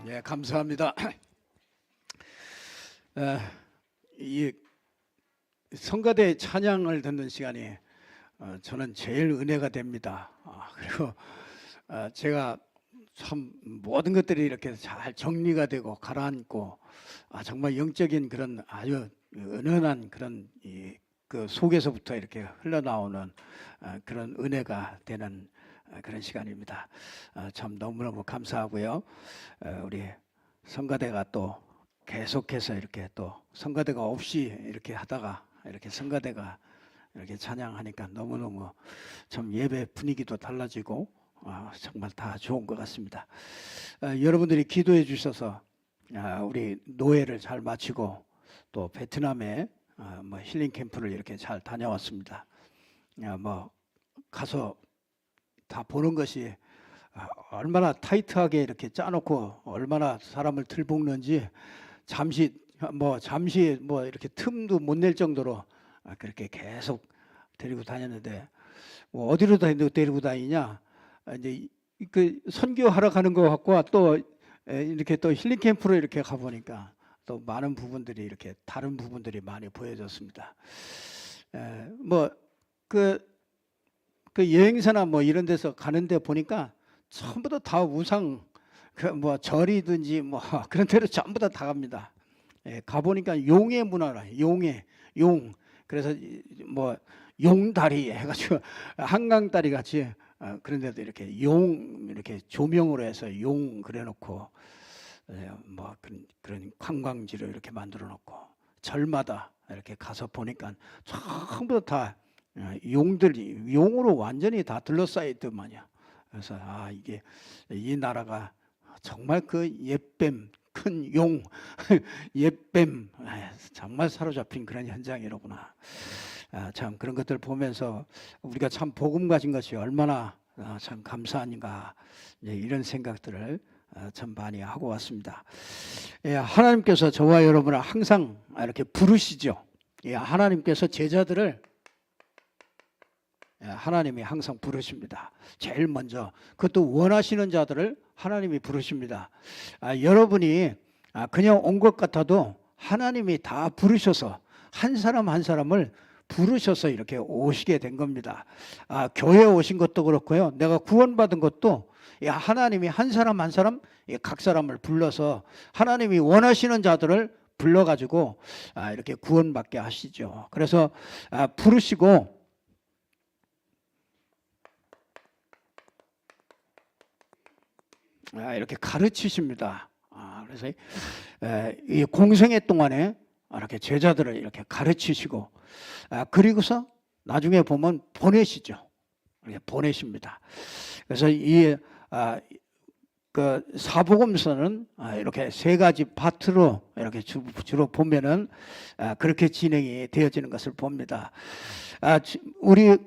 예, 감사합니다. 이 성가대 찬양을 듣는 시간이 저는 제일 은혜가 됩니다. 그리고 제가 참 모든 것들이 이렇게 잘 정리가 되고 가라앉고 정말 영적인 그런 아주 은은한 그런 그 속에서부터 이렇게 흘러나오는 그런 은혜가 되는 그런 시간입니다. 참 너무너무 감사하고요. 우리 성가대가 또 계속해서 이렇게 또 성가대가 없이 이렇게 하다가 이렇게 성가대가 이렇게 찬양하니까 너무너무 참 예배 분위기도 달라지고 정말 다 좋은 것 같습니다. 여러분들이 기도해 주셔서 우리 노예를 잘 마치고 또 베트남에 뭐 힐링 캠프를 이렇게 잘 다녀왔습니다. 뭐 가서 다 보는 것이 얼마나 타이트하게 이렇게 짜놓고 얼마나 사람을 들볶는지 잠시 뭐 이렇게 틈도 못 낼 정도로 그렇게 계속 데리고 다녔는데 뭐 어디로 데리고 다니냐 이제 그 선교하러 가는 것 같고 또 이렇게 또 힐링 캠프로 이렇게 가 보니까 또 많은 부분들이 이렇게 다른 부분들이 많이 보여졌습니다. 뭐 그 여행사나 뭐 이런 데서 가는데 보니까 전부 다 우상 뭐 절이든지 뭐 그런 데로 전부 다 갑니다. 가 보니까 용의 문화라 용의 용 그래서 뭐 용다리 해가지고 한강다리 같이 그런 데도 이렇게 용 이렇게 조명으로 해서 용 그래놓고 뭐 그런 관광지로 이렇게 만들어 놓고 절마다 이렇게 가서 보니까 전부 다 용들이 용으로 완전히 다 둘러싸여 있더만요. 그래서 이게 이 나라가 정말 그 옛뱀 큰 용 옛뱀 정말 사로잡힌 그런 현장이로구나. 참 그런 것들 보면서 우리가 참 복음 가진 것이 얼마나 참 감사한가 이런 생각들을 참 많이 하고 왔습니다. 하나님께서 저와 여러분을 항상 이렇게 부르시죠. 하나님께서 제자들을 하나님이 항상 부르십니다. 제일 먼저 그것도 원하시는 자들을 하나님이 부르십니다. 여러분이 그냥 온 것 같아도 하나님이 다 부르셔서 한 사람 한 사람을 부르셔서 이렇게 오시게 된 겁니다. 교회에 오신 것도 그렇고요. 내가 구원받은 것도 하나님이 한 사람 한 사람 각 사람을 불러서 하나님이 원하시는 자들을 불러가지고 이렇게 구원받게 하시죠. 그래서 부르시고 이렇게 가르치십니다. 그래서 이 공생애 동안에 이렇게 제자들을 이렇게 가르치시고 그리고서 나중에 보면 보내시죠. 이렇게 보내십니다. 그래서 그 사복음서는 이렇게 세 가지 파트로 이렇게 주로 보면은 그렇게 진행이 되어지는 것을 봅니다. 우리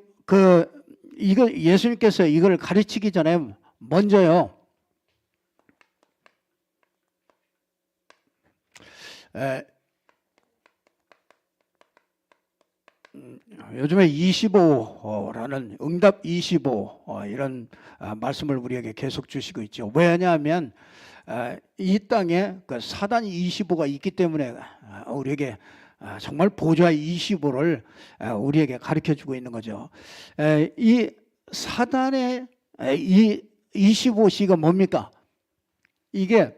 이거 예수님께서 이걸 가르치기 전에 먼저요. 요즘에 25라는 응답 25 이런 말씀을 우리에게 계속 주시고 있죠. 왜냐하면 이 땅에 그 사단 25가 있기 때문에 우리에게 정말 보좌 25를 우리에게 가르쳐 주고 있는 거죠. 이 사단의 이 25시가 뭡니까? 이게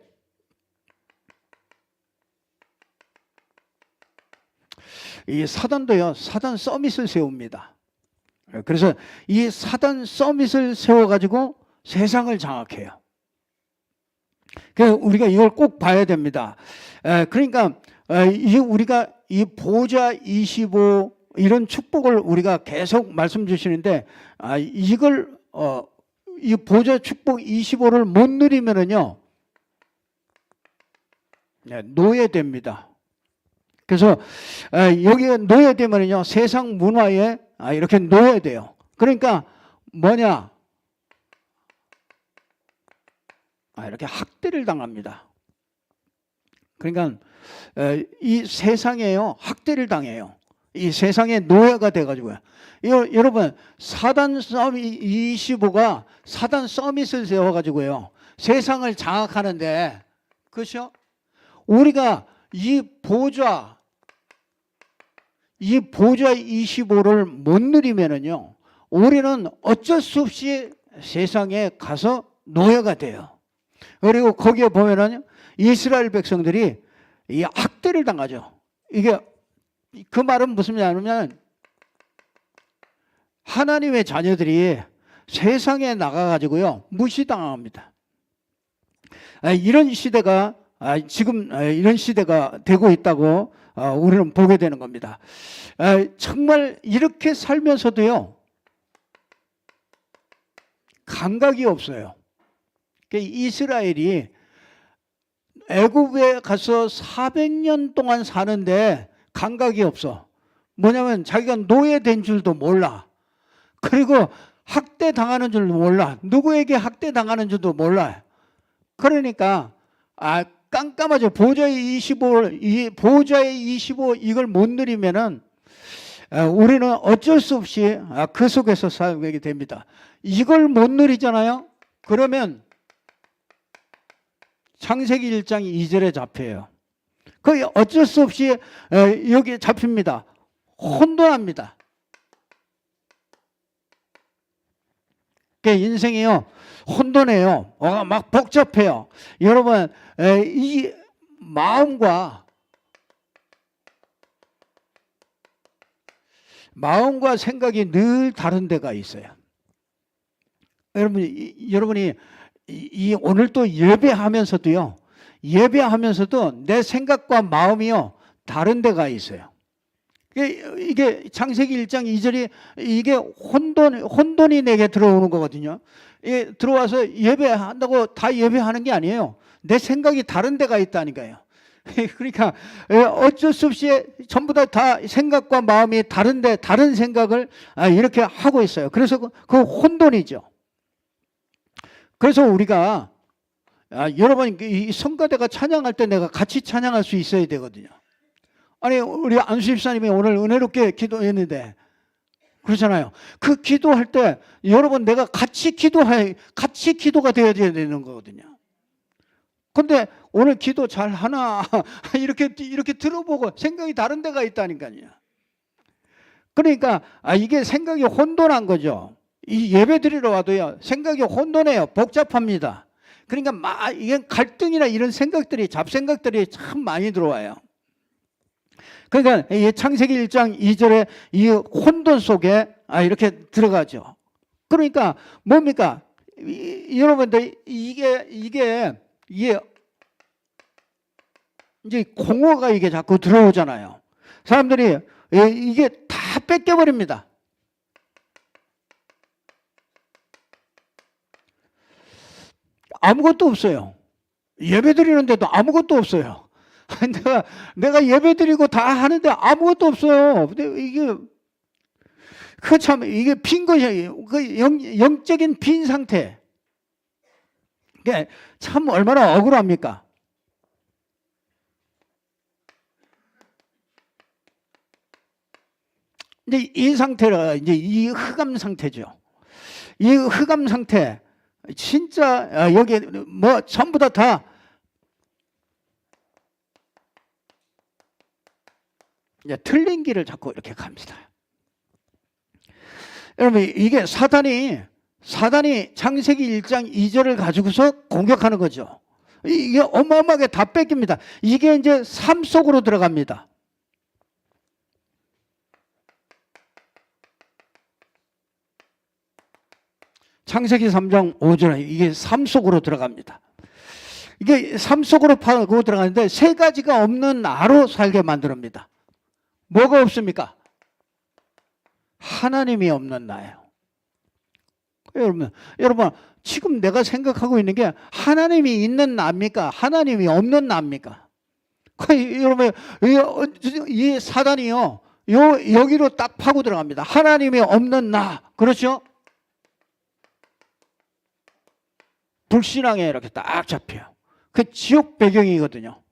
이 사단도요, 사단 서밋을 세웁니다. 그래서 이 사단 서밋을 세워가지고 세상을 장악해요. 그래서 우리가 이걸 꼭 봐야 됩니다. 그러니까 우리가 이 보좌 25 이런 축복을 우리가 계속 말씀 주시는데 이걸 이 보좌 축복 25를 못 누리면은요 노예됩니다. 그래서 여기에 노예되면요 세상 문화에 이렇게 노예돼요. 그러니까 뭐냐? 이렇게 학대를 당합니다. 그러니까 이 세상에요 학대를 당해요. 이 세상에 노예가 돼가지고요. 여러분 사단 서밋 25가 사단 서밋을 세워가지고요 세상을 장악하는데 그렇죠? 우리가 이 보좌 25를 못 누리면은요, 우리는 어쩔 수 없이 세상에 가서 노예가 돼요. 그리고 거기에 보면은 이스라엘 백성들이 이 학대를 당하죠. 이게 그 말은 무슨 말이냐면 하나님의 자녀들이 세상에 나가가지고요 무시당합니다. 이런 시대가 지금 이런 시대가 되고 있다고 우리는 보게 되는 겁니다. 정말 이렇게 살면서도요 감각이 없어요. 이스라엘이 애굽에 가서 400년 동안 사는데 감각이 없어. 뭐냐면 자기가 노예된 줄도 몰라. 그리고 학대당하는 줄도 몰라. 누구에게 학대당하는 줄도 몰라. 그러니까 깜깜하죠. 보좌의 25 이걸 못 누리면은 우리는 어쩔 수 없이 그 속에서 살게 됩니다. 이걸 못 누리잖아요. 그러면 창세기 1장 2절에 잡혀요. 거기 어쩔 수 없이 여기 잡힙니다. 혼돈합니다. 인생이요 혼돈해요. 막 복잡해요. 여러분 이 마음과 생각이 늘 다른 데가 있어요. 여러분이 오늘 또 예배하면서도 내 생각과 마음이요 다른 데가 있어요. 이게 창세기 1장 2절이 이게 혼돈이 내게 들어오는 거거든요. 이게 들어와서 예배한다고 다 예배하는 게 아니에요. 내 생각이 다른 데가 있다니까요. 그러니까 어쩔 수 없이 전부 다 생각과 마음이 다른데 다른 생각을 이렇게 하고 있어요. 그래서 그 혼돈이죠. 그래서 우리가 여러분 이 성가대가 찬양할 때 내가 같이 찬양할 수 있어야 되거든요. 아니 우리 안수 집사님이 오늘 은혜롭게 기도했는데 그렇잖아요. 그 기도할 때 여러분 내가 같이 기도가 되어야 되는 거거든요. 근데 오늘 기도 잘 하나 이렇게 들어보고 생각이 다른 데가 있다니까요. 그러니까 이게 생각이 혼돈한 거죠. 이 예배 드리러 와도요 생각이 혼돈해요. 복잡합니다. 그러니까 이게 갈등이나 이런 생각들이 잡생각들이 참 많이 들어와요. 그러니까 이 창세기 1장 2절에 이 혼돈 속에 이렇게 들어가죠. 그러니까 뭡니까? 여러분들 이게 이제 공허가 이게 자꾸 들어오잖아요. 사람들이 이게 다 뺏겨버립니다. 아무것도 없어요. 예배 드리는데도 아무것도 없어요. 내가 예배 드리고 다 하는데 아무것도 없어요. 근데 이게 이게 빈 것이에요. 그 영적인 빈 상태. 이게 참 얼마나 억울합니까? 이제 이 상태가 이제 이 흑암 상태죠. 이 흑암 상태 진짜 여기 뭐 전부 다 이제 틀린 길을 자꾸 이렇게 갑니다. 여러분 이게 사단이 창세기 1장 2절을 가지고서 공격하는 거죠. 이게 어마어마하게 다 뺏깁니다. 이게 이제 삶 속으로 들어갑니다. 창세기 3장 5절에 이게 삶 속으로 들어갑니다. 이게 삶 속으로 파고 들어가는데 세 가지가 없는 나로 살게 만듭니다. 뭐가 없습니까? 하나님이 없는 나예요. 여러분 지금 내가 생각하고 있는 게 하나님이 있는 나입니까? 하나님이 없는 나입니까? 여러분 이 사단이요 여기로 딱 파고 들어갑니다. 하나님이 없는 나. 그렇죠? 불신앙에 이렇게 딱 잡혀요. 그 지옥 배경이거든요.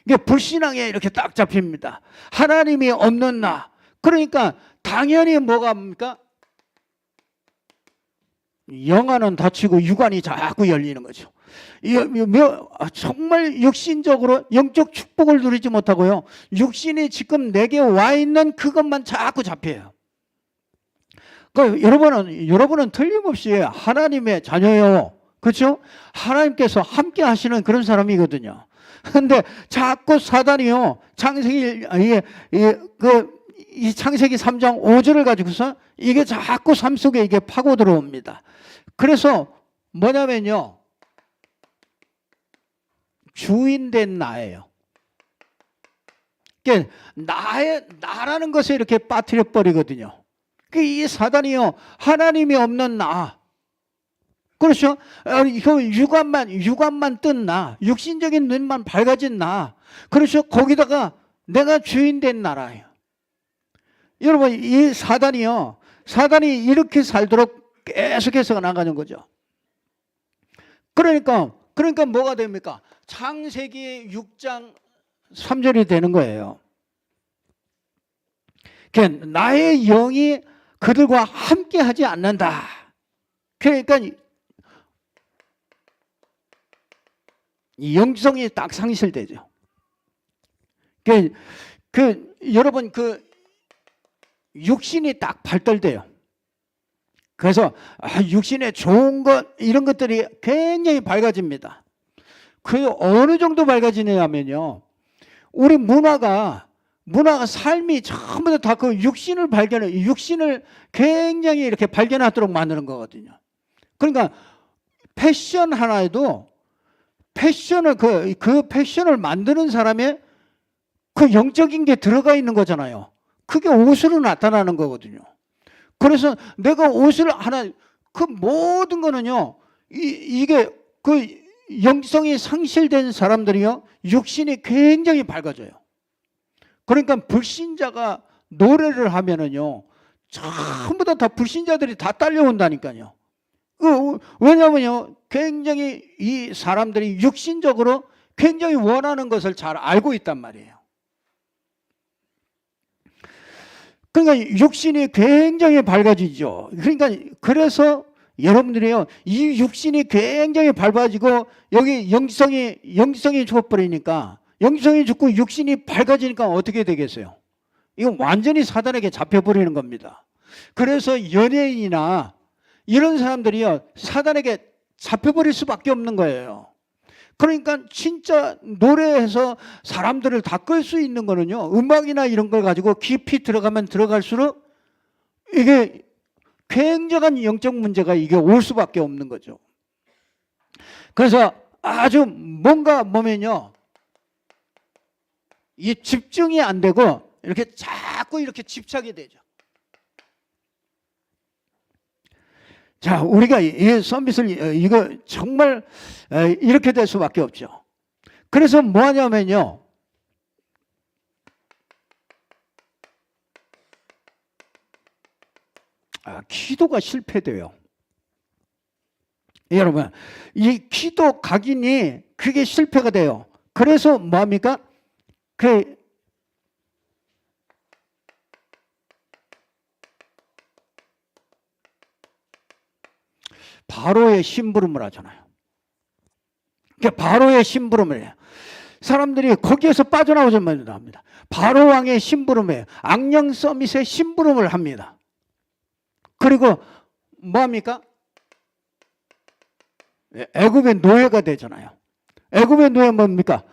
이게 불신앙에 이렇게 딱 잡힙니다. 하나님이 없는 나. 그러니까 당연히 뭐가 합니까? 영안은 닫히고 육안이 자꾸 열리는 거죠. 정말 육신적으로 영적 축복을 누리지 못하고요, 육신이 지금 내게 와 있는 그것만 자꾸 잡혀요. 여러분은 틀림없이 하나님의 자녀예요. 그렇죠? 하나님께서 함께 하시는 그런 사람이거든요. 근데 자꾸 사단이요, 이 창세기 3장 5절을 가지고서 이게 자꾸 삶 속에 이게 파고 들어옵니다. 그래서 뭐냐면요, 주인된 나예요. 그러니까 나라는 것에 이렇게 빠뜨려 버리거든요. 이 사단이요, 하나님이 없는 나, 그렇죠? 육안만 뜬 나, 육신적인 눈만 밝아진 나, 그렇죠? 거기다가 내가 주인된 나라예요. 여러분, 이 사단이 이렇게 살도록 계속해서 나가는 거죠. 그러니까 뭐가 됩니까? 창세기 6장 3절이 되는 거예요. 그러니까 나의 영이 그들과 함께 하지 않는다. 그러니까 영성이 딱 상실되죠. 여러분, 육신이 딱 발달돼요. 그래서 육신의 좋은 것, 이런 것들이 굉장히 밝아집니다. 그 어느 정도 밝아지냐면요, 우리 문화가 삶이 전부 다 그 육신을 굉장히 이렇게 발견하도록 만드는 거거든요. 그러니까 패션 하나에도 패션을 그 패션을 만드는 사람의 그 영적인 게 들어가 있는 거잖아요. 그게 옷으로 나타나는 거거든요. 그래서 내가 옷을 하나, 그 모든 거는요, 이게 그 영성이 상실된 사람들이요, 육신이 굉장히 밝아져요. 그러니까 불신자가 노래를 하면은요, 전부 다 불신자들이 다 딸려온다니까요. 왜냐면요, 굉장히 이 사람들이 육신적으로 굉장히 원하는 것을 잘 알고 있단 말이에요. 그러니까 육신이 굉장히 밝아지죠. 그래서 여러분들이요, 이 육신이 굉장히 밝아지고 여기 영성이 죽어버리니까, 영성이 죽고 육신이 밝아지니까 어떻게 되겠어요? 이건 완전히 사단에게 잡혀버리는 겁니다. 그래서 연예인이나 이런 사람들이요, 사단에게 잡혀버릴 수밖에 없는 거예요. 그러니까 진짜 노래에서 사람들을 다 끌 수 있는 거는요, 음악이나 이런 걸 가지고 깊이 들어가면 들어갈수록 이게 굉장한 영적 문제가 이게 올 수밖에 없는 거죠. 그래서 아주 뭔가 보면요, 이 집중이 안 되고 이렇게 자꾸 이렇게 집착이 되죠. 자, 우리가 이 서밋을 이거 정말 이렇게 될 수밖에 없죠. 그래서 뭐 하냐면요, 기도가 실패돼요. 여러분, 이 기도 각인이 그게 실패가 돼요. 그래서 뭐 합니까? 바로의 심부름을 하잖아요. 그러니까 바로의 심부름을 해요. 사람들이 거기에서 빠져나오지 못합니다. 바로 왕의 심부름에 악령 서밋의 심부름을 합니다. 그리고 뭐 합니까? 애굽의 노예가 되잖아요. 애굽의 노예 뭡니까?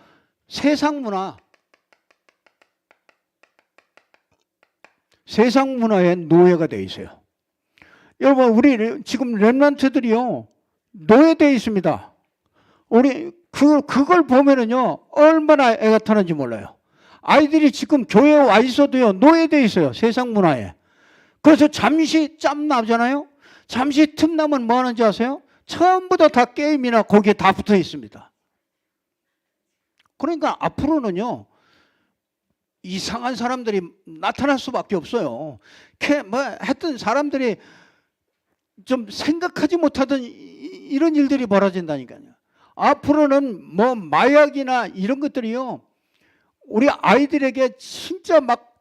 세상 문화의 노예가 돼 있어요. 여러분, 우리 지금 렘넌트들이요, 노예되어 있습니다. 우리 그걸 보면은요, 얼마나 애가 타는지 몰라요. 아이들이 지금 교회에 와 있어도요, 노예되어 있어요. 세상 문화에. 그래서 잠시 짬 나잖아요. 잠시 틈 나면 뭐 하는지 아세요? 전부 다 게임이나 거기에 다 붙어 있습니다. 그러니까 앞으로는요, 이상한 사람들이 나타날 수밖에 없어요. 하여튼 사람들이 좀 생각하지 못하던 이런 일들이 벌어진다니까요. 앞으로는 뭐 마약이나 이런 것들이요, 우리 아이들에게 진짜 막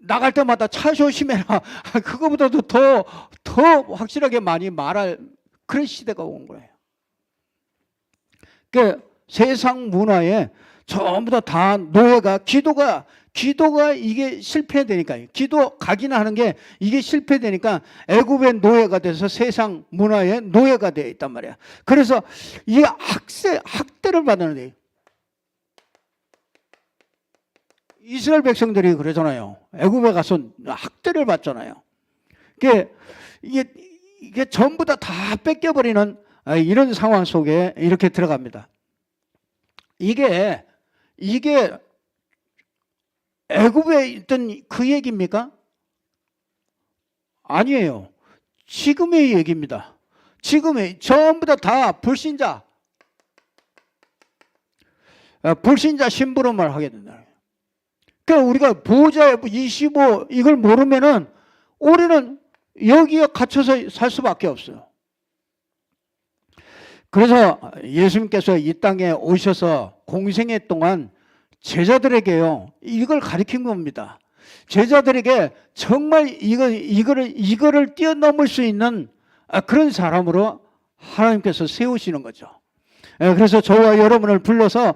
나갈 때마다 차 조심해라. 그거보다도 더 확실하게 많이 말할 그런 시대가 온 거예요. 그 세상 문화에 전부 다 노예가 기도가 이게 실패되니까요. 기도 각이나 하는 게 이게 실패되니까 애굽의 노예가 돼서 세상 문화의 노예가 되어 있단 말이야. 그래서 이 학대를 받는데 이스라엘 백성들이 그러잖아요. 애굽에 가서 학대를 받잖아요. 이게 전부 다 뺏겨버리는 이런 상황 속에 이렇게 들어갑니다. 이게 애굽에 있던 그 얘기입니까? 아니에요. 지금의 얘기입니다. 지금의 전부 다 불신자 심부름을 하게 된다. 그러니까 우리가 보호자의 25 이걸 모르면은 우리는 여기에 갇혀서 살 수밖에 없어요. 그래서 예수님께서 이 땅에 오셔서 공생애 동안 제자들에게요 이걸 가르친 겁니다. 제자들에게 정말 이거를 뛰어넘을 수 있는 그런 사람으로 하나님께서 세우시는 거죠. 그래서 저와 여러분을 불러서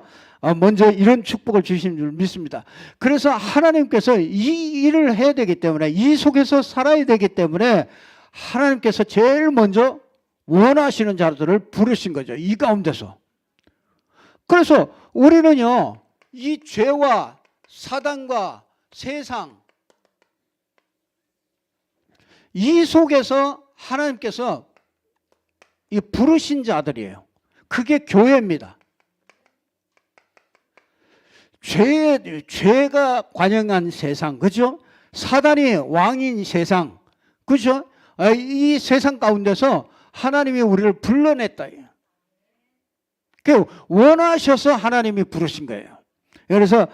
먼저 이런 축복을 주신 줄 믿습니다. 그래서 하나님께서 이 일을 해야 되기 때문에 이 속에서 살아야 되기 때문에 하나님께서 제일 먼저 원하시는 자들을 부르신 거죠. 이 가운데서. 그래서 우리는요 이 죄와 사단과 세상 이 속에서 하나님께서 이 부르신 자들이에요. 그게 교회입니다. 죄가 관영한 세상, 그죠? 사단이 왕인 세상, 그죠? 이 세상 가운데서 하나님이 우리를 불러냈다. 원하셔서 하나님이 부르신 거예요. 그래서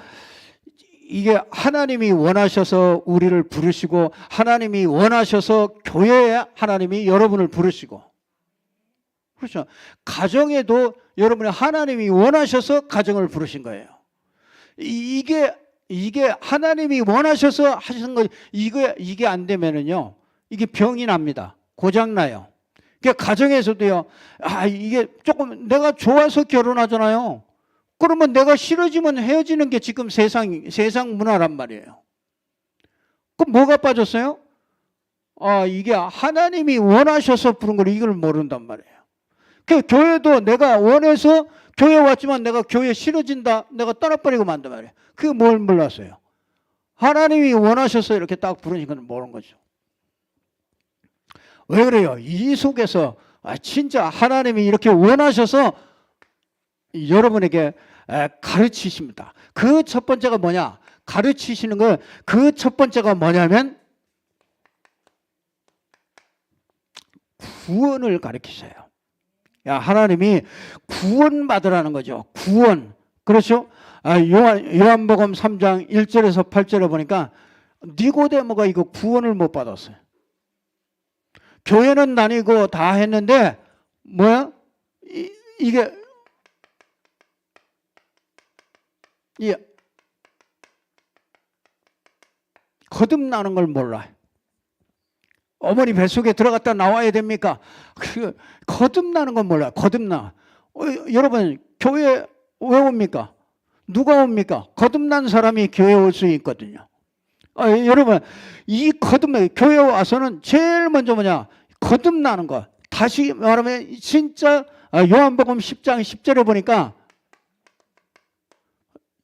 이게 하나님이 원하셔서 우리를 부르시고 하나님이 원하셔서 교회에 하나님이 여러분을 부르시고 그렇죠. 가정에도 여러분이 하나님이 원하셔서 가정을 부르신 거예요. 이게 하나님이 원하셔서 하신 거 이게 안 되면은요 이게 병이 납니다. 고장 나요. 그러니까 가정에서도요 이게 조금 내가 좋아서 결혼하잖아요. 그러면 내가 싫어지면 헤어지는 게 지금 세상 문화란 말이에요. 그럼 뭐가 빠졌어요? 이게 하나님이 원하셔서 부른 걸 이걸 모른단 말이에요. 그 교회도 내가 원해서 교회 왔지만 내가 교회 싫어진다. 내가 떠나버리고 만단 말이에요. 그게 뭘 몰랐어요? 하나님이 원하셔서 이렇게 딱 부르신 건 모르는 거죠. 왜 그래요? 이 속에서 진짜 하나님이 이렇게 원하셔서 여러분에게 가르치십니다. 그 첫 번째가 뭐냐? 가르치시는 거 그 첫 번째가 뭐냐면 구원을 가르치셔요. 하나님이 구원받으라는 거죠. 구원. 그렇죠? 요한복음 3장 1절에서 8절에 보니까 니고데모가 이거 구원을 못 받았어요. 교회는 다니고 다 했는데 뭐야? 이게 거듭나는 걸 몰라요. 어머니 뱃속에 들어갔다 나와야 됩니까? 거듭나는 건 몰라요. 거듭나. 여러분 교회 왜 옵니까? 누가 옵니까? 거듭난 사람이 교회에 올 수 있거든요. 여러분 이 교회에 와서는 제일 먼저 뭐냐? 거듭나는 거. 다시 말하면 진짜 요한복음 10장 10절에 보니까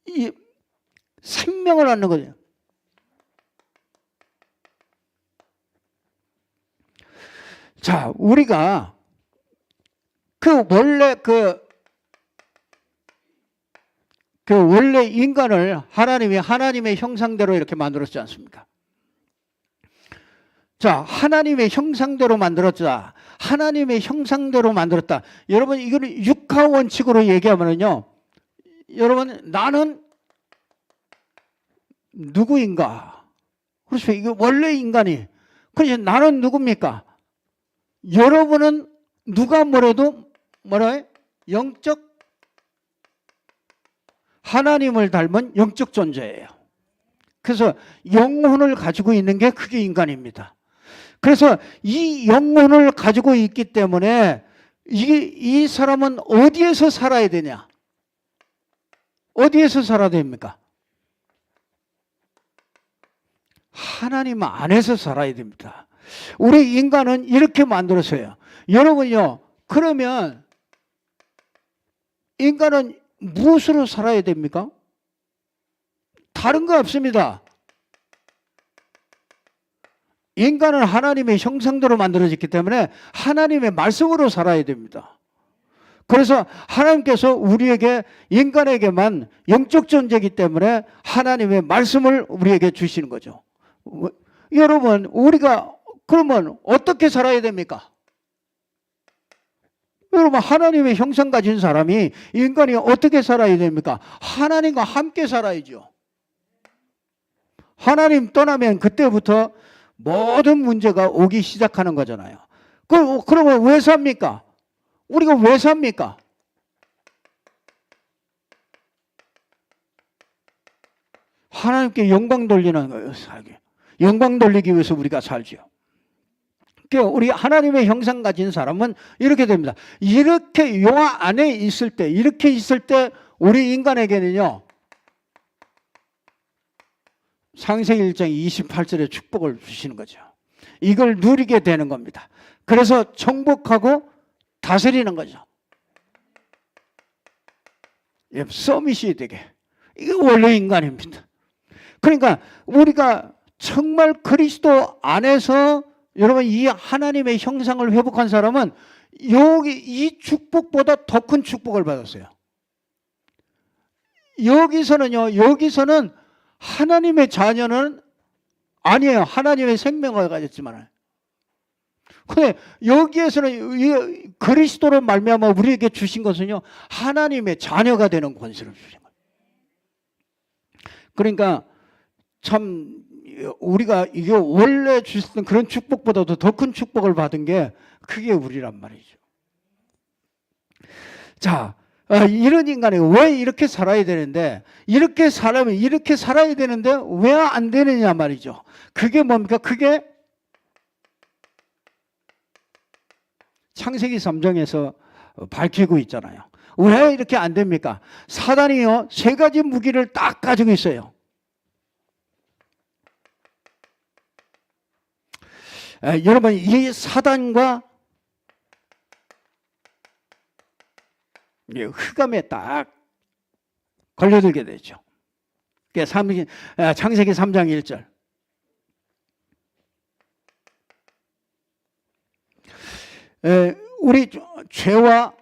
이 생명을 얻는 거죠. 자, 우리가 원래 인간을 하나님이 하나님의 형상대로 이렇게 만들었지 않습니까? 자, 하나님의 형상대로 만들었다. 하나님의 형상대로 만들었다. 여러분, 이거는 육하 원칙으로 얘기하면요. 여러분, 나는 누구인가? 그렇죠. 이게 원래 인간이. 그래서 나는 누굽니까? 여러분은 누가 뭐래도 뭐라 영적 하나님을 닮은 영적 존재예요. 그래서 영혼을 가지고 있는 게 그게 인간입니다. 그래서 이 영혼을 가지고 있기 때문에 이 사람은 어디에서 살아야 되냐? 어디에서 살아야 됩니까? 하나님 안에서 살아야 됩니다. 우리 인간은 이렇게 만들었어요. 여러분요, 그러면 인간은 무엇으로 살아야 됩니까? 다른 거 없습니다. 인간은 하나님의 형상대로 만들어졌기 때문에 하나님의 말씀으로 살아야 됩니다. 그래서 하나님께서 우리에게 인간에게만 영적 존재이기 때문에 하나님의 말씀을 우리에게 주시는 거죠. 여러분, 우리가 그러면 어떻게 살아야 됩니까? 여러분, 하나님의 형상 가진 사람이 인간이 어떻게 살아야 됩니까? 하나님과 함께 살아야죠. 하나님 떠나면 그때부터 모든 문제가 오기 시작하는 거잖아요. 그러면 왜 삽니까? 우리가 왜 삽니까? 하나님께 영광 돌리는 거예요, 살게. 영광 돌리기 위해서 우리가 살죠. 그러니까 우리 하나님의 형상 가진 사람은 이렇게 됩니다. 이렇게 요 안에 있을 때, 이렇게 있을 때 우리 인간에게는요, 창세기 1장 28절에 축복을 주시는 거죠. 이걸 누리게 되는 겁니다. 그래서 정복하고 다스리는 거죠. 서밋이 되게. 이게 원래 인간입니다. 그러니까 우리가 정말 그리스도 안에서 여러분 이 하나님의 형상을 회복한 사람은 여기 이 축복보다 더 큰 축복을 받았어요. 여기서는 하나님의 자녀는 아니에요. 하나님의 생명을 가졌지만. 근데 여기에서는 그리스도로 말미암아 우리에게 주신 것은요, 하나님의 자녀가 되는 권세를 주신 거예요. 그러니까 참 우리가 이게 원래 주셨던 그런 축복보다도 더 큰 축복을 받은 게 그게 우리란 말이죠. 자, 이런 인간이 왜 이렇게 살아야 되는데, 이렇게 살아야 되는데 왜 안 되느냐 말이죠. 그게 뭡니까? 그게 창세기 3장에서 밝히고 있잖아요. 왜 이렇게 안 됩니까? 사단이요, 세 가지 무기를 딱 가지고 있어요. 여러분, 이 사단과 흑암에 딱 걸려들게 되죠. 창세기 3장 1절. 우리 죄와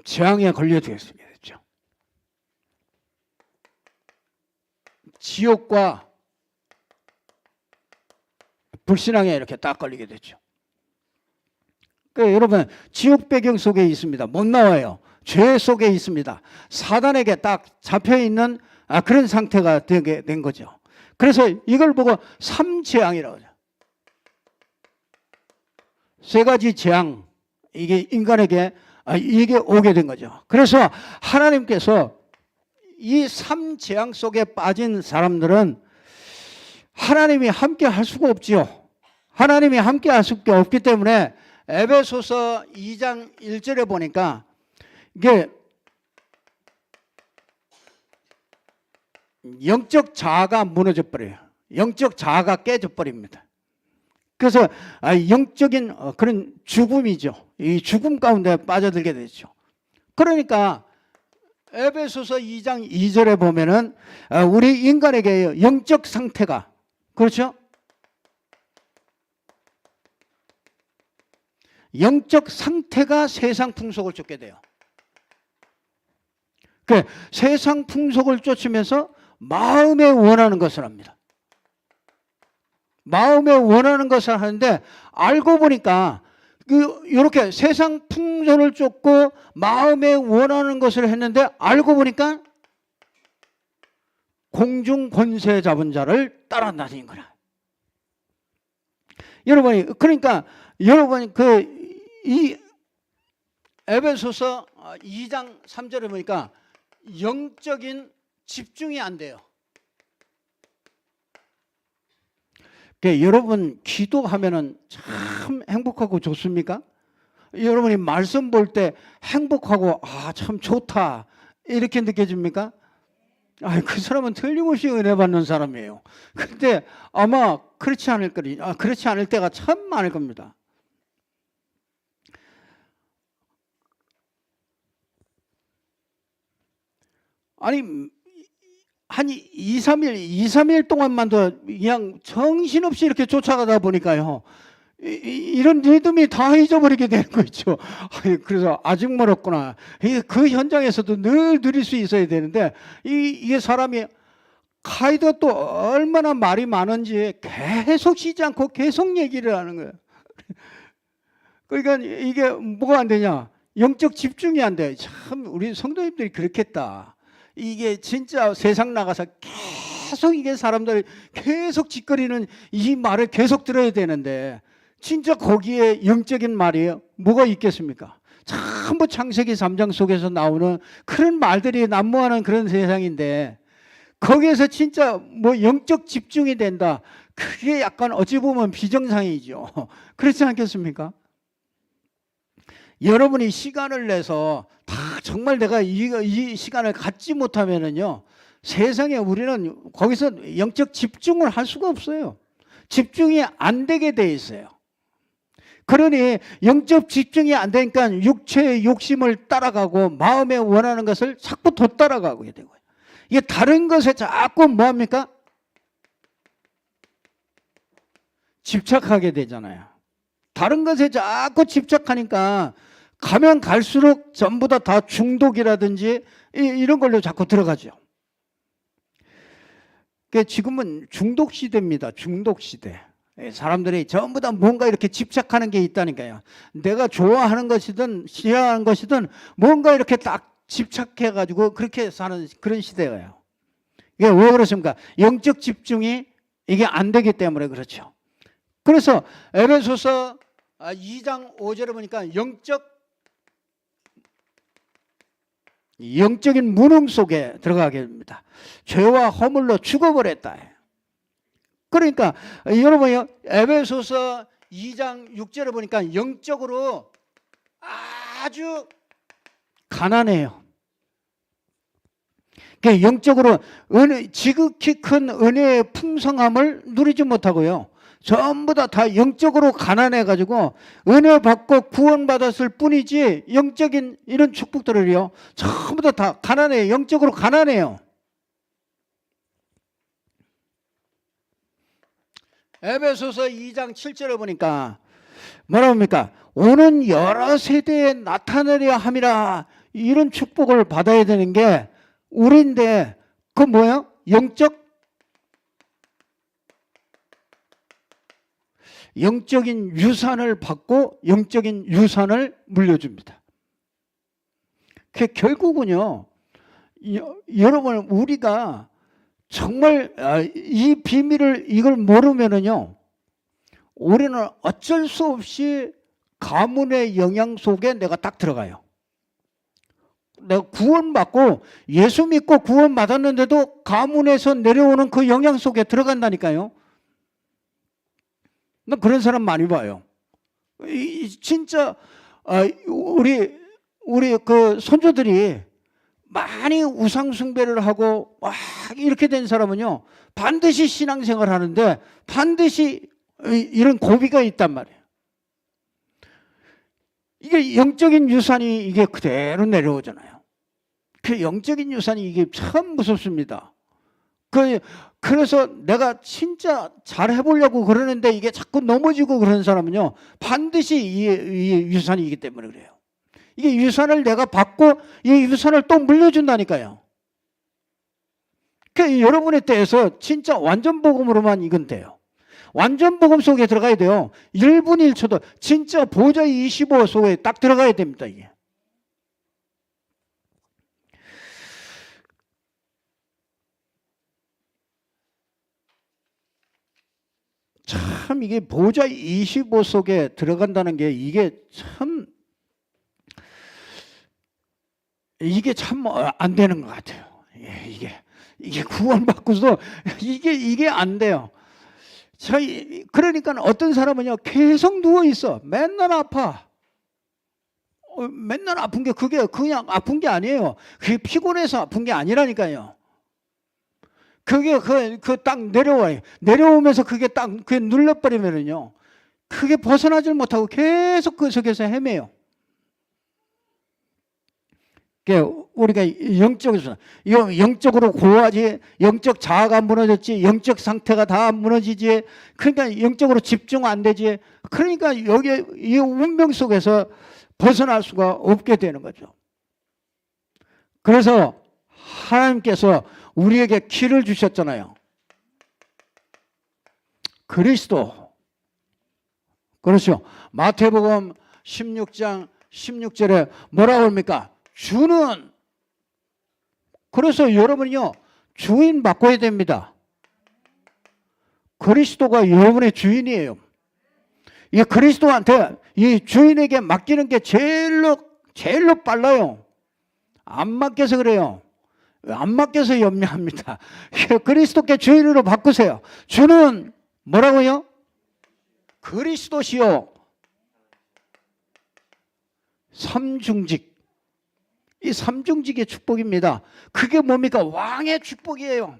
재앙에 걸려들게 되죠. 지옥과 불신앙에 이렇게 딱 걸리게 되죠. 그러니까 여러분, 지옥 배경 속에 있습니다. 못 나와요. 죄 속에 있습니다. 사단에게 딱 잡혀있는 그런 상태가 되게 된 거죠. 그래서 이걸 보고 삼재앙이라고 하죠. 세 가지 재앙, 이게 인간에게 이게 오게 된 거죠. 그래서 하나님께서 이 삼재앙 속에 빠진 사람들은 하나님이 함께 할 수가 없지요. 하나님이 함께 할 수가 없기 때문에 에베소서 2장 1절에 보니까 이게 영적 자아가 무너져 버려요. 영적 자아가 깨져 버립니다. 그래서 영적인 그런 죽음이죠. 이 죽음 가운데 빠져들게 되죠. 그러니까 에베소서 2장 2절에 보면은 우리 인간에게 영적 상태가, 그렇죠? 영적 상태가 세상 풍속을 쫓게 돼요. 그 세상 풍속을 쫓으면서 마음에 원하는 것을 합니다. 마음에 원하는 것을 하는데 알고 보니까 이렇게 세상 풍속을 쫓고 마음에 원하는 것을 했는데 알고 보니까 공중 권세 잡은 자를 따라다닌 거라. 그러니까 여러분이 이 에베소서 2장 3절에 보니까 영적인 집중이 안 돼요. 그러니까 여러분 기도하면은 참 행복하고 좋습니까? 여러분이 말씀 볼 때 행복하고 참 좋다 이렇게 느껴집니까? 그 사람은 틀림없이 은혜 받는 사람이에요. 근데 아마 그렇지 않을 거리, 그렇지 않을 때가 참 많을 겁니다. 아니 한 2, 3일 동안만도 그냥 정신없이 이렇게 쫓아가다 보니까요. 이런 리듬이 다 잊어버리게 되는 거 있죠. 그래서 아직 멀었구나. 그 현장에서도 늘 누릴 수 있어야 되는데 이게 사람이 가이드가 또 얼마나 말이 많은지 계속 쉬지 않고 계속 얘기를 하는 거예요. 그러니까 이게 뭐가 안 되냐? 영적 집중이 안 돼. 참 우리 성도님들이 그렇겠다. 이게 진짜 세상 나가서 계속 이게 사람들이 계속 짓거리는 이 말을 계속 들어야 되는데 진짜 거기에 영적인 말이 뭐가 있겠습니까? 전부 창세기 3장 속에서 나오는 그런 말들이 난무하는 그런 세상인데 거기에서 진짜 뭐 영적 집중이 된다. 그게 약간 어찌 보면 비정상이죠. 그렇지 않겠습니까? 여러분이 시간을 내서 다 정말 내가 이 시간을 갖지 못하면은요, 세상에 우리는 거기서 영적 집중을 할 수가 없어요. 집중이 안 되게 돼 있어요. 그러니 영적 집중이 안 되니까 육체의 욕심을 따라가고 마음에 원하는 것을 자꾸 더 따라가게 되고요. 이게 다른 것에 자꾸 뭐합니까? 집착하게 되잖아요. 다른 것에 자꾸 집착하니까 가면 갈수록 전부 다 중독이라든지 이런 걸로 자꾸 들어가죠. 지금은 중독 시대입니다. 중독 시대. 사람들이 전부 다 뭔가 이렇게 집착하는 게 있다니까요. 내가 좋아하는 것이든 싫어하는 것이든 뭔가 이렇게 딱 집착해가지고 그렇게 사는 그런 시대예요. 이게 왜 그렇습니까? 영적 집중이 이게 안 되기 때문에 그렇죠. 그래서 에베소서 2장 5절에 보니까 영적인 무능 속에 들어가게 됩니다. 죄와 허물로 죽어버렸다. 그러니까 여러분요, 에베소서 2장 6절에 보니까 영적으로 아주 가난해요. 그러니까 영적으로 지극히 큰 은혜의 풍성함을 누리지 못하고요, 전부 다 영적으로 가난해가지고 은혜 받고 구원받았을 뿐이지 영적인 이런 축복들을요 전부 다 가난해요. 영적으로 가난해요. 에베소서 2장 7절에 보니까 뭐라고 합니까? 오는 여러 세대에 나타내려 함이라. 이런 축복을 받아야 되는 게 우리인데 그 뭐예요? 영적인 유산을 받고 영적인 유산을 물려줍니다. 결국은요, 여러분 우리가 정말 이 비밀을 이걸 모르면은요, 우리는 어쩔 수 없이 가문의 영향 속에 내가 딱 들어가요. 내가 구원받고 예수 믿고 구원받았는데도 가문에서 내려오는 그 영향 속에 들어간다니까요. 나 그런 사람 많이 봐요. 진짜 우리 그 손주들이 많이 우상 숭배를 하고 막 이렇게 된 사람은요, 반드시 신앙생활 하는데 반드시 이런 고비가 있단 말이에요. 이게 영적인 유산이 이게 그대로 내려오잖아요. 그 영적인 유산이 이게 참 무섭습니다. 그래서 내가 진짜 잘 해보려고 그러는데 이게 자꾸 넘어지고 그러는 사람은요, 반드시 이 유산이기 때문에 그래요. 이게 유산을 내가 받고 이 유산을 또 물려준다니까요. 여러분의 때에서 진짜 완전 복음으로만 이건 돼요. 완전 복음 속에 들어가야 돼요. 1분 1초도 진짜 보좌 25 속에 딱 들어가야 됩니다. 이게. 참 이게 보좌 25 속에 들어간다는 게 이게 참 안 되는 것 같아요. 이게 이게 구원받고서 이게 안 돼요. 그러니까 어떤 사람은요, 계속 누워있어. 맨날 아파. 맨날 아픈 게 그게 그냥 아픈 게 아니에요. 그게 피곤해서 아픈 게 아니라니까요. 그게 딱 내려와요. 내려오면서 그게 눌러버리면은요, 그게 벗어나질 못하고 계속 그 속에서 헤매요. 우리가 영적으로 고하지, 영적 자아가 무너졌지, 영적 상태가 다 무너지지, 그러니까 영적으로 집중 안 되지. 그러니까 여기 이 운명 속에서 벗어날 수가 없게 되는 거죠. 그래서 하나님께서 우리에게 키를 주셨잖아요. 그리스도. 그렇죠. 마태복음 16장 16절에 뭐라고 합니까? 주는. 그래서 여러분이요, 주인 바꿔야 됩니다. 그리스도가 여러분의 주인이에요. 이 그리스도한테 이 주인에게 맡기는 게 제일로 빨라요. 안 맡겨서 그래요. 안 맡겨서 염려합니다. 그리스도께 주인으로 바꾸세요. 주는 뭐라고요? 그리스도시요. 삼중직. 이 삼중직의 축복입니다. 그게 뭡니까? 왕의 축복이에요.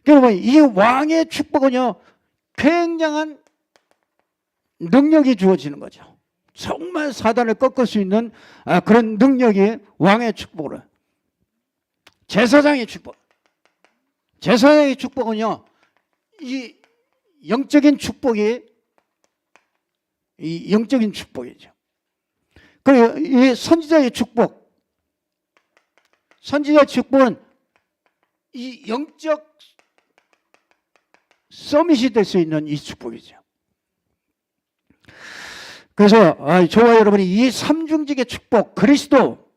여러분, 이 왕의 축복은요, 굉장한 능력이 주어지는 거죠. 정말 사단을 꺾을 수 있는 그런 능력이 왕의 축복으로. 제사장의 축복. 제사장의 축복은요, 이 영적인 축복이, 이 영적인 축복이죠. 그리고 이 선지자의 축복. 선지자의 축복은 이 영적 서밋이 될 수 있는 이 축복이죠. 그래서 저와 여러분이 이 삼중직의 축복, 그리스도,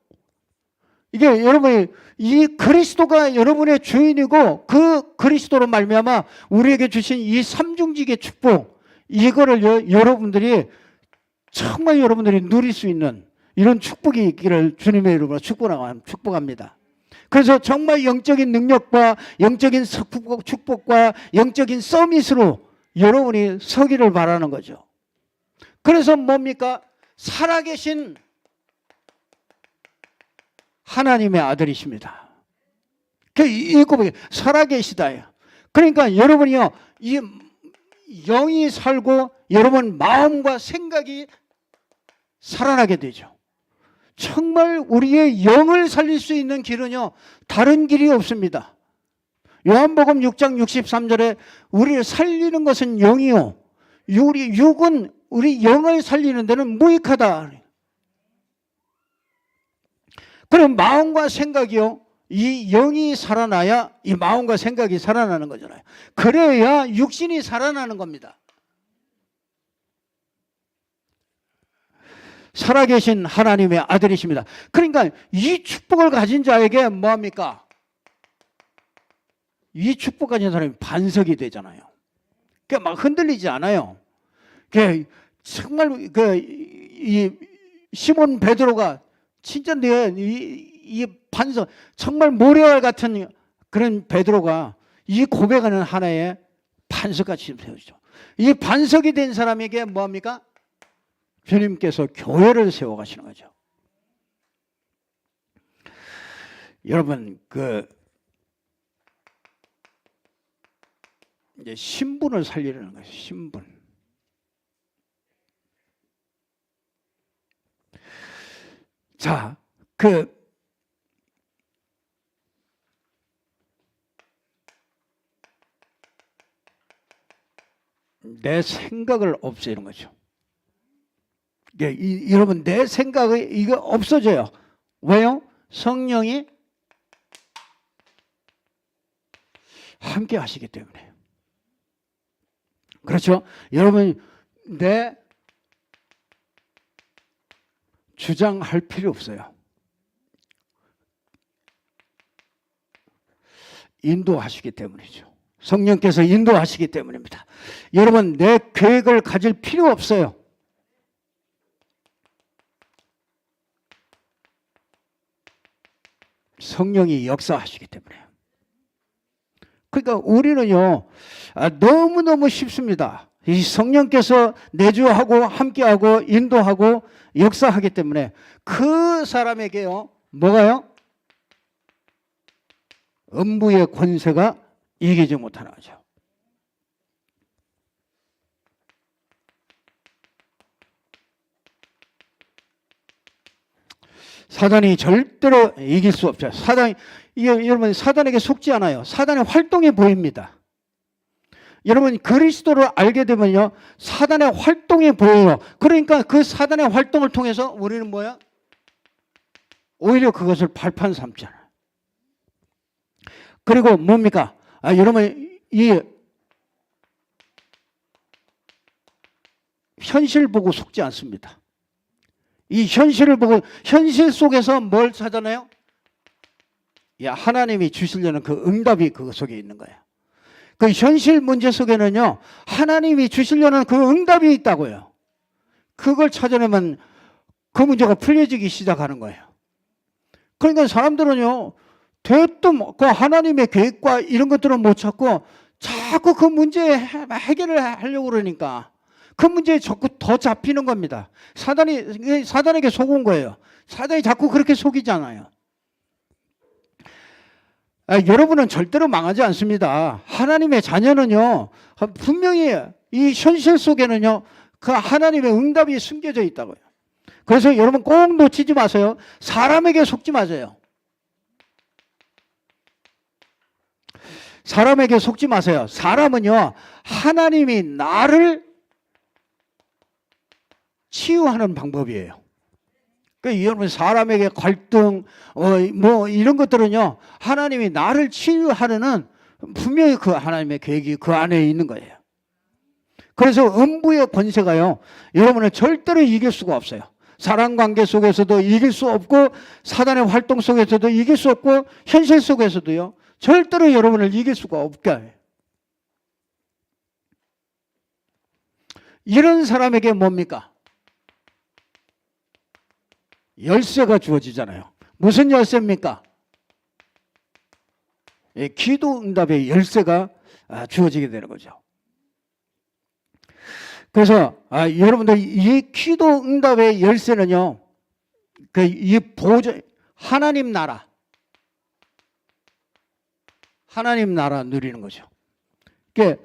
이게 여러분이 이 그리스도가 여러분의 주인이고 그 그리스도로 말미암아 우리에게 주신 이 삼중직의 축복, 이거를 여러분들이 정말 여러분들이 누릴 수 있는 이런 축복이 있기를 주님의 이름으로 축복합니다. 그래서 정말 영적인 능력과 영적인 축복과 영적인 서밋으로 여러분이 서기를 바라는 거죠. 그래서 뭡니까? 살아계신 하나님의 아들이십니다. 이 고백이 살아계시다예요. 그러니까 여러분이요, 이 영이 살고 여러분 마음과 생각이 살아나게 되죠. 정말 우리의 영을 살릴 수 있는 길은요, 다른 길이 없습니다. 요한복음 6장 63절에 우리를 살리는 것은 영이요, 육은 우리 영을 살리는 데는 무익하다. 그럼 마음과 생각이요, 이 영이 살아나야 이 마음과 생각이 살아나는 거잖아요. 그래야 육신이 살아나는 겁니다. 살아계신 하나님의 아들이십니다. 그러니까 이 축복을 가진 자에게 뭐합니까? 이 축복 가진 사람이 반석이 되잖아요. 그러니까 막 흔들리지 않아요. 정말 이 시몬 베드로가 진짜 이 반석, 정말 모래알 같은 그런 베드로가 이 고백하는 하나의 반석같이 세워지죠. 이 반석이 된 사람에게 뭐합니까? 주님께서 교회를 세워가시는 거죠. 여러분, 이제 신분을 살리려는 거예요. 신분. 자, 내 생각을 없애는 거죠. 여러분, 내 생각이 이거 없어져요. 왜요? 성령이 함께 하시기 때문에. 그렇죠? 여러분, 내 주장할 필요 없어요. 인도하시기 때문이죠. 성령께서 인도하시기 때문입니다. 여러분, 내 계획을 가질 필요 없어요. 성령이 역사하시기 때문에. 그러니까 우리는요, 너무너무 쉽습니다. 이 성령께서 내주하고 함께하고 인도하고 역사하기 때문에 그 사람에게요, 뭐가요? 음부의 권세가 이기지 못하는 거죠. 사단이 절대로 이길 수 없죠. 여러분, 사단에게 속지 않아요. 사단의 활동이 보입니다. 여러분, 그리스도를 알게 되면요, 사단의 활동이 보여요. 그러니까 그 사단의 활동을 통해서 우리는 뭐야? 오히려 그것을 발판 삼잖아요. 그리고 뭡니까? 여러분, 이 현실 보고 속지 않습니다. 이 현실을 보고 현실 속에서 뭘 찾아내요? 하나님이 주시려는 그 응답이 그 속에 있는 거예요. 그 현실 문제 속에는요, 하나님이 주시려는 그 응답이 있다고요. 그걸 찾아내면 그 문제가 풀려지기 시작하는 거예요. 그러니까 사람들은요, 대뜸 그 하나님의 계획과 이런 것들은 못 찾고 자꾸 그 문제 해결을 하려고 그러니까 그 문제에 자꾸 더 잡히는 겁니다. 사단에게 속은 거예요. 사단이 자꾸 그렇게 속이잖아요. 여러분은 절대로 망하지 않습니다. 하나님의 자녀는요, 분명히 이 현실 속에는요, 그 하나님의 응답이 숨겨져 있다고요. 그래서 여러분 꼭 놓치지 마세요. 사람에게 속지 마세요. 사람에게 속지 마세요. 사람은요, 하나님이 나를 치유하는 방법이에요. 그러니까 여러분, 사람에게 갈등, 뭐 이런 것들은요, 하나님이 나를 치유하려는 분명히 그 하나님의 계획이 그 안에 있는 거예요. 그래서 음부의 권세가요, 여러분을 절대로 이길 수가 없어요. 사랑관계 속에서도 이길 수 없고, 사단의 활동 속에서도 이길 수 없고, 현실 속에서도요, 절대로 여러분을 이길 수가 없게 해요. 이런 사람에게 뭡니까? 열쇠가 주어지잖아요. 무슨 열쇠입니까? 기도 응답의 열쇠가 주어지게 되는 거죠. 그래서 여러분들 이 기도 응답의 열쇠는요, 이 보존, 하나님 나라 누리는 거죠. 그러니까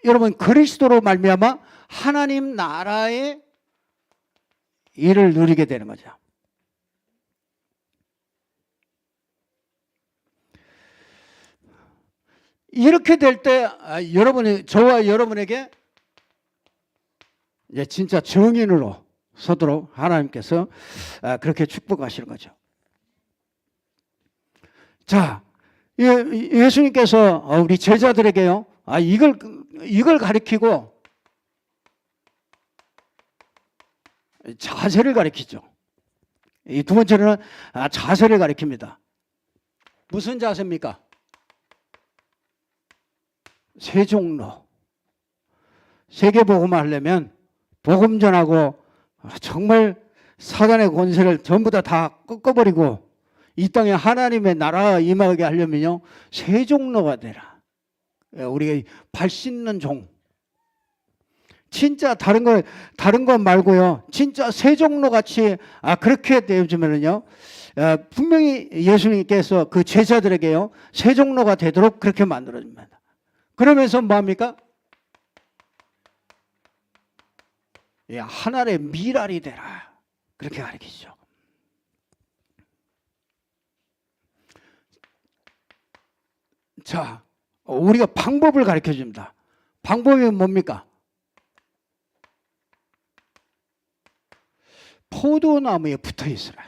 여러분, 그리스도로 말미암아 하나님 나라의 일을 누리게 되는 거죠. 이렇게 될 때 저와 여러분에게 이제 진짜 정인으로 서도록 하나님께서 그렇게 축복하시는 거죠. 자, 예수님께서 우리 제자들에게요, 이걸 가리키고 자세를 가리키죠. 이 두 번째는 자세를 가리킵니다. 무슨 자세입니까? 세종로. 세계복음을 하려면 복음 전하고 정말 사단의 권세를 전부 다 꺾어버리고 이 땅에 하나님의 나라가 임하게 하려면요, 세종로가 되라. 우리가 발 씻는 종. 진짜 다른 것 말고요, 진짜 세종로 같이 그렇게 되어주면은요, 분명히 예수님께서 그 제자들에게요, 세종로가 되도록 그렇게 만들어줍니다. 그러면서 뭐합니까? 하늘의 미랄이 되라. 그렇게 가르치죠. 자, 우리가 방법을 가르쳐 줍니다. 방법이 뭡니까? 포도나무에 붙어 있으라.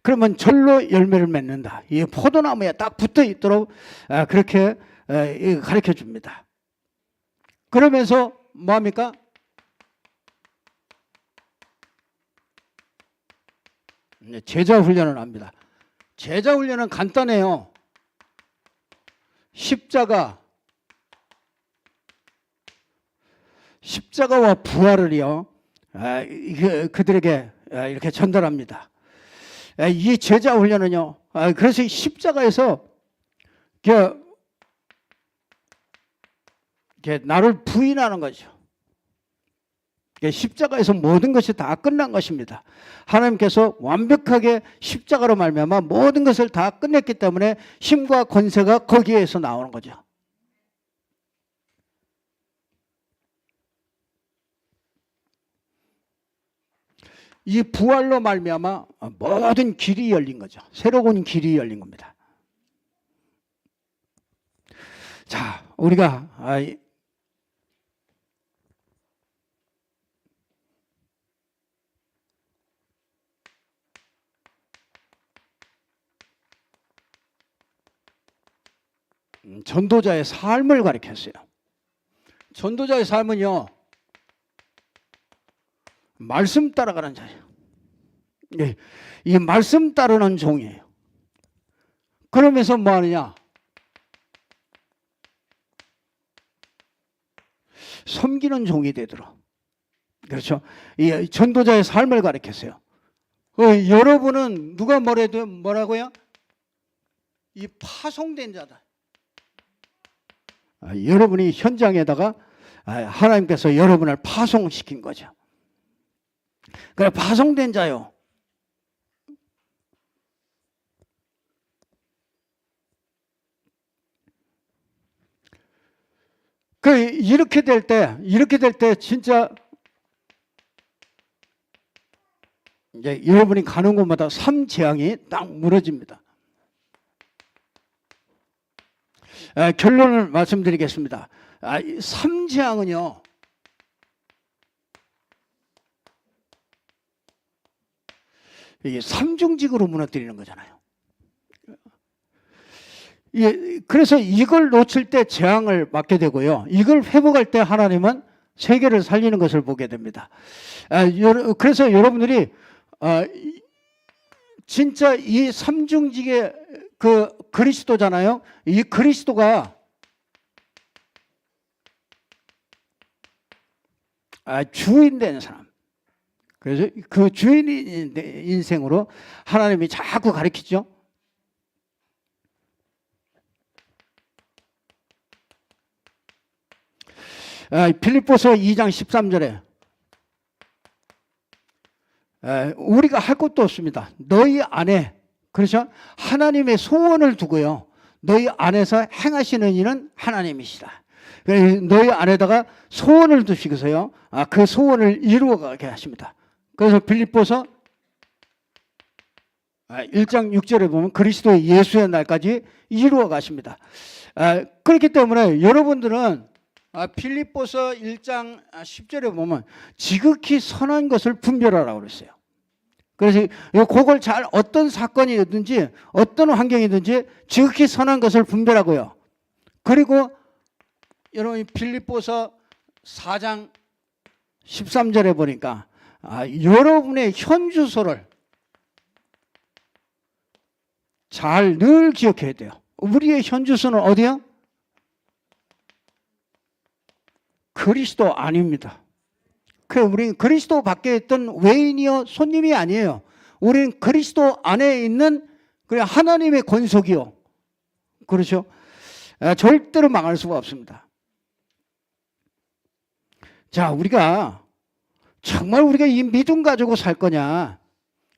그러면 절로 열매를 맺는다. 이 포도나무에 딱 붙어 있도록 그렇게 가르쳐 줍니다. 그러면서 뭐합니까? 제자 훈련을 합니다. 제자 훈련은 간단해요. 십자가와 부활을요, 그들에게 이렇게 전달합니다. 이 제자 훈련은요, 그래서 십자가에서 나를 부인하는 거죠. 십자가에서 모든 것이 다 끝난 것입니다. 하나님께서 완벽하게 십자가로 말미암아 모든 것을 다 끝냈기 때문에 힘과 권세가 거기에서 나오는 거죠. 이 부활로 말미암아 모든 길이 열린 거죠. 새로운 길이 열린 겁니다. 자, 우리가 전도자의 삶을 가리켰어요. 전도자의 삶은요, 말씀 따라가는 자예요. 이 말씀 따르는 종이에요. 그러면서 뭐 하느냐? 섬기는 종이 되도록. 그렇죠. 이 전도자의 삶을 가리켰어요. 여러분은 누가 뭐라고요? 이 파송된 자다. 여러분이 현장에다가 하나님께서 여러분을 파송시킨 거죠. 그래, 파송된 자요. 이렇게 될 때 진짜 이제 여러분이 가는 곳마다 삶 재앙이 딱 무너집니다. 결론을 말씀드리겠습니다. 삶 재앙은요, 이게 삼중직으로 무너뜨리는 거잖아요. 그래서 이걸 놓칠 때 재앙을 맞게 되고요. 이걸 회복할 때 하나님은 세계를 살리는 것을 보게 됩니다. 그래서 여러분들이 진짜 이 삼중직의 그 그리스도잖아요. 이 그리스도가 주인 된 사람. 그래서 그 주인 인생으로 하나님이 자꾸 가르치죠. 빌립보서 2장 13절에 우리가 할 것도 없습니다. 너희 안에, 그렇죠? 하나님의 소원을 두고요, 너희 안에서 행하시는 일은 하나님이시다. 너희 안에다가 소원을 두시고서요, 그 소원을 이루어가게 하십니다. 그래서 빌립보서 1장 6절에 보면 그리스도의 예수의 날까지 이루어 가십니다. 그렇기 때문에 여러분들은 빌립보서 1장 10절에 보면 지극히 선한 것을 분별하라고 그랬어요. 그래서 그걸 잘 어떤 사건이든지 어떤 환경이든지 지극히 선한 것을 분별하고요. 그리고 여러분이 빌립보서 4장 13절에 보니까 여러분의 현 주소를 잘 늘 기억해야 돼요. 우리의 현 주소는 어디요? 그리스도 아닙니다. 우리는 그리스도 밖에 있던 외인이요 손님이 아니에요. 우리는 그리스도 안에 있는 하나님의 권속이요. 그렇죠? 절대로 망할 수가 없습니다. 자, 정말 우리가 이 믿음 가지고 살 거냐?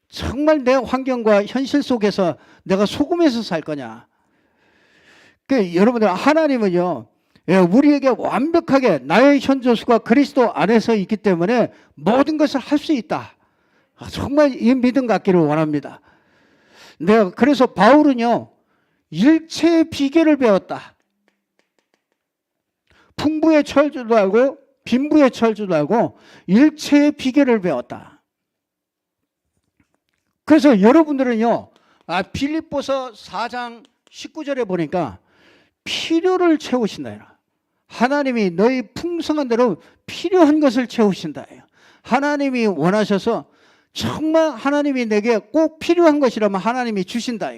정말 내 환경과 현실 속에서 내가 속음에서 살 거냐? 여러분들, 하나님은요, 우리에게 완벽하게 나의 현저수가 그리스도 안에서 있기 때문에 모든 것을 할 수 있다. 정말 이 믿음 갖기를 원합니다. 그래서 바울은요, 일체의 비결을 배웠다. 풍부의 철주도 알고 빈부의 철주도 알고 일체의 비결을 배웠다. 그래서 여러분들은요, 빌립보서 4장 19절에 보니까 필요를 채우신다. 하나님이 너희 풍성한 대로 필요한 것을 채우신다. 하나님이 원하셔서 정말 하나님이 내게 꼭 필요한 것이라면 하나님이 주신다.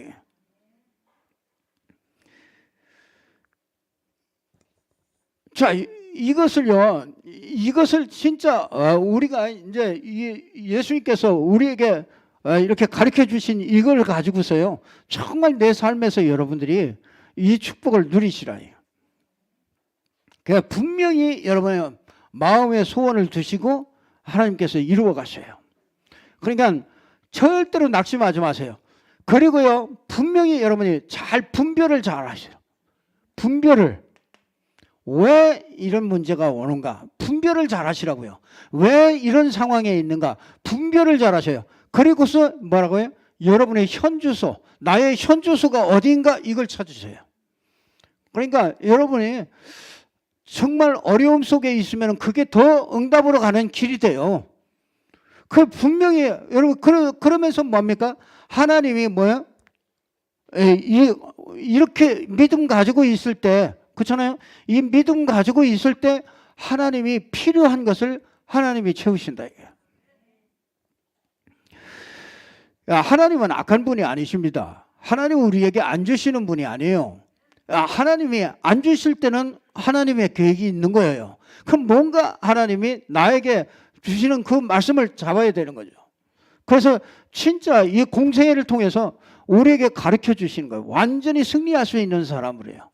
자, 이것을 진짜 우리가 이제 예수님께서 우리에게 이렇게 가르쳐 주신 이걸 가지고서요, 정말 내 삶에서 여러분들이 이 축복을 누리시라요. 그러니까 분명히 여러분의 마음의 소원을 두시고 하나님께서 이루어 가셔요. 그러니까 절대로 낙심하지 마세요. 그리고요, 분명히 여러분이 분별을 잘 하셔요. 분별을. 왜 이런 문제가 오는가? 분별을 잘 하시라고요. 왜 이런 상황에 있는가? 분별을 잘 하셔요. 그리고서 뭐라고요? 여러분의 현주소, 나의 현주소가 어디인가 이걸 찾으세요. 그러니까 여러분이 정말 어려움 속에 있으면 그게 더 응답으로 가는 길이 돼요. 그 분명히 여러분 그러면서 뭡니까? 하나님이 뭐야? 이렇게 믿음 가지고 있을 때, 그렇잖아요. 이 믿음 가지고 있을 때 하나님이 필요한 것을 하나님이 채우신다 이거예요. 하나님은 악한 분이 아니십니다. 하나님은 우리에게 안 주시는 분이 아니에요. 하나님이 안 주실 때는 하나님의 계획이 있는 거예요. 그럼 뭔가 하나님이 나에게 주시는 그 말씀을 잡아야 되는 거죠. 그래서 진짜 이 공생애를 통해서 우리에게 가르쳐 주시는 거예요. 완전히 승리할 수 있는 사람으로요.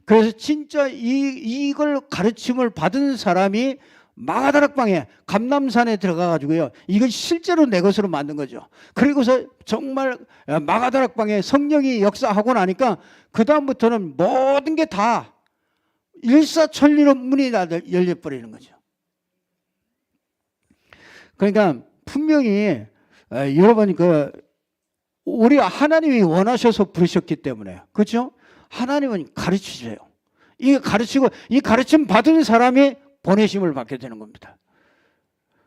그래서 진짜 이걸 가르침을 받은 사람이 마가다락방에 감람산에 들어가 가지고요, 이걸 실제로 내 것으로 만든 거죠. 그리고서 정말 마가다락방에 성령이 역사하고 나니까 그 다음부터는 모든 게 다 일사천리로 문이 다 열려버리는 거죠. 그러니까 분명히 여러분 우리 하나님이 원하셔서 부르셨기 때문에, 그렇죠? 하나님은 가르치세요. 이 가르치고 이 가르침 받은 사람이 보내심을 받게 되는 겁니다.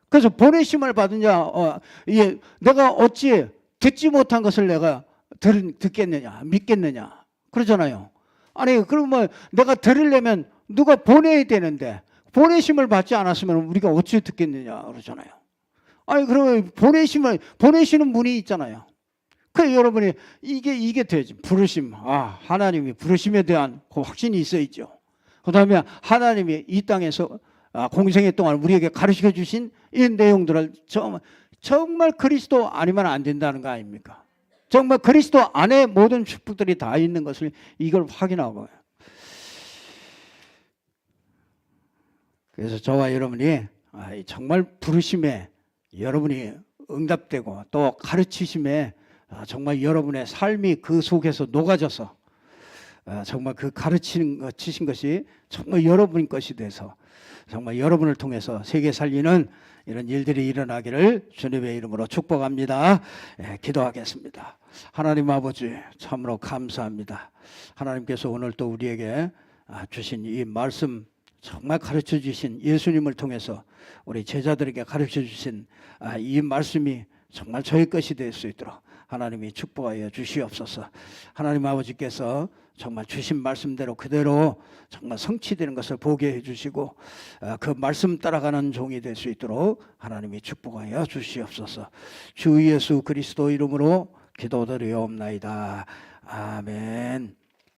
그래서 보내심을 받은 자, 내가 어찌 듣지 못한 것을 내가 듣겠느냐, 믿겠느냐, 그러잖아요. 아니, 그러면 내가 들으려면 누가 보내야 되는데 보내심을 받지 않았으면 우리가 어찌 듣겠느냐, 그러잖아요. 아니, 그러면 보내시는 분이 있잖아요. 그래서 여러분이 이게 돼야지. 부르심. 하나님이 부르심에 대한 그 확신이 있어야죠. 그 다음에 하나님이 이 땅에서 공생애 동안 우리에게 가르쳐 주신 이 내용들을 정말 그리스도 아니면 안 된다는 거 아닙니까? 정말 그리스도 안에 모든 축복들이 다 있는 것을 이걸 확인하고. 그래서 저와 여러분이 정말 부르심에 여러분이 응답되고 또 가르치심에 정말 여러분의 삶이 그 속에서 녹아져서 정말 그 가르치신 것이 정말 여러분 것이 돼서 정말 여러분을 통해서 세계 살리는 이런 일들이 일어나기를 주님의 이름으로 축복합니다. 기도하겠습니다. 하나님 아버지, 참으로 감사합니다. 하나님께서 오늘 또 우리에게 주신 이 말씀, 정말 가르쳐 주신 예수님을 통해서 우리 제자들에게 가르쳐 주신 이 말씀이 정말 저희 것이 될 수 있도록 하나님이 축복하여 주시옵소서. 하나님 아버지께서 정말 주신 말씀대로 그대로 정말 성취되는 것을 보게 해주시고 그 말씀 따라가는 종이 될 수 있도록 하나님이 축복하여 주시옵소서. 주 예수 그리스도 이름으로 기도드리옵나이다. 아멘.